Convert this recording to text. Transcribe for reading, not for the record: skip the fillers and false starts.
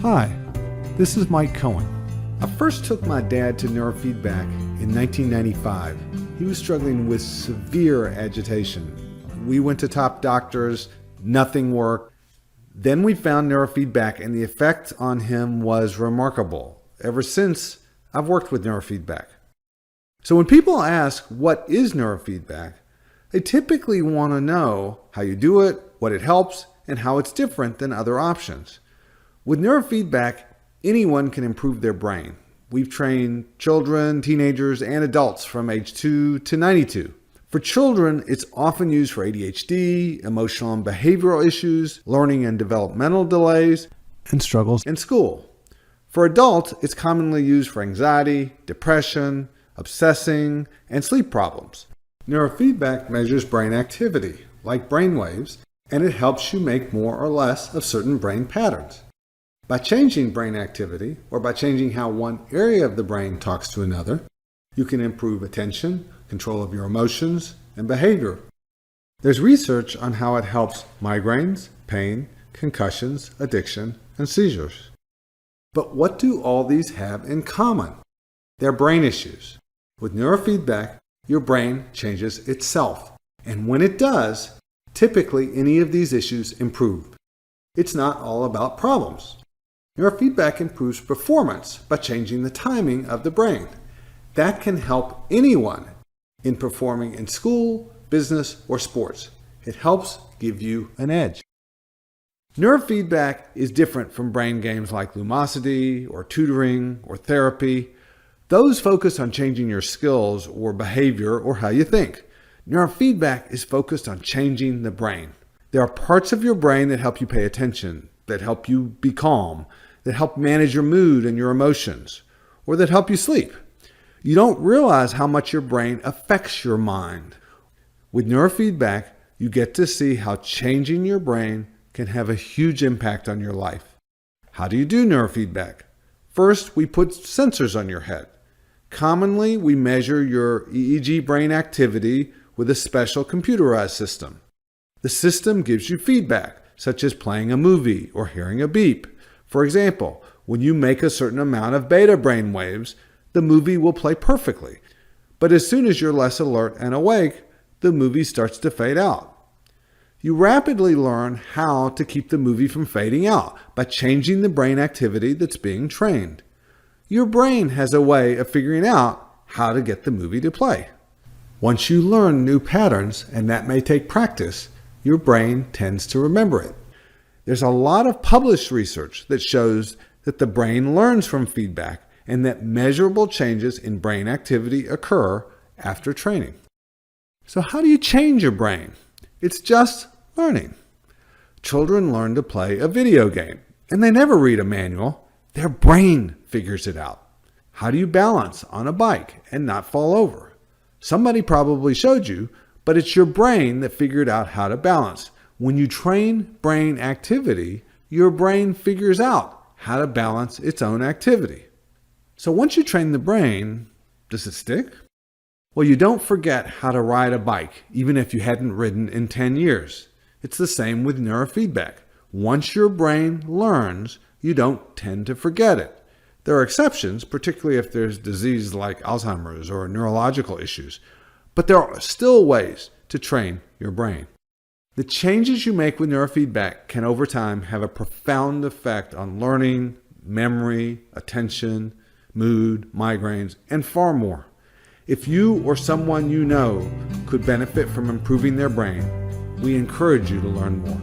Hi, this is Mike Cohen. I first took my dad to neurofeedback in 1995. He was struggling with severe agitation. We went to top doctors, nothing worked. Then we found neurofeedback and the effect on him was remarkable. Ever since, I've worked with neurofeedback. So when people ask, what is neurofeedback? They typically want to know how you do it, what it helps, and how it's different than other options. With neurofeedback, anyone can improve their brain. We've trained children, teenagers, and adults from age 2 to 92. For children, it's often used for ADHD, emotional and behavioral issues, learning and developmental delays, And struggles. and school. For adults, it's commonly used for anxiety, depression, obsessing, and sleep problems. Neurofeedback measures brain activity, like brain waves, and it helps you make more or less of certain brain patterns. By changing brain activity, or by changing how one area of the brain talks to another, you can improve attention, control of your emotions, and behavior. There's research on how it helps migraines, pain, concussions, addiction, and seizures. But what do all these have in common? They're brain issues. With neurofeedback, your brain changes itself. And when it does, typically any of these issues improve. It's not all about problems. Neurofeedback improves performance by changing the timing of the brain. That can help anyone in performing in school, business, or sports. It helps give you an edge. Neurofeedback is different from brain games like Lumosity or tutoring or therapy. Those focus on changing your skills or behavior or how you think. Neurofeedback is focused on changing the brain. There are parts of your brain that help you pay attention, that help you be calm, that help manage your mood and your emotions, or that help you sleep. You don't realize how much your brain affects your mind. With neurofeedback, you get to see how changing your brain can have a huge impact on your life. How do you do neurofeedback? First, we put sensors on your head. Commonly, we measure your EEG brain activity with a special computerized system. The system gives you feedback, such as playing a movie or hearing a beep. For example, when you make a certain amount of beta brain waves, the movie will play perfectly. But as soon as you're less alert and awake, the movie starts to fade out. You rapidly learn how to keep the movie from fading out by changing the brain activity that's being trained. Your brain has a way of figuring out how to get the movie to play. Once you learn new patterns, and that may take practice, your brain tends to remember it. There's a lot of published research that shows that the brain learns from feedback and that measurable changes in brain activity occur after training. So how do you change your brain? It's just learning. Children learn to play a video game, and they never read a manual. Their brain figures it out. How do you balance on a bike and not fall over? Somebody probably showed you, but it's your brain that figured out how to balance. When you train brain activity, your brain figures out how to balance its own activity. So once you train the brain, does it stick? Well, you don't forget how to ride a bike, even if you hadn't ridden in 10 years. It's the same with neurofeedback. Once your brain learns, you don't tend to forget it. There are exceptions, particularly if there's disease like Alzheimer's or neurological issues, but there are still ways to train your brain. The changes you make with neurofeedback can over time have a profound effect on learning, memory, attention, mood, migraines, and far more. If you or someone you know could benefit from improving their brain, we encourage you to learn more.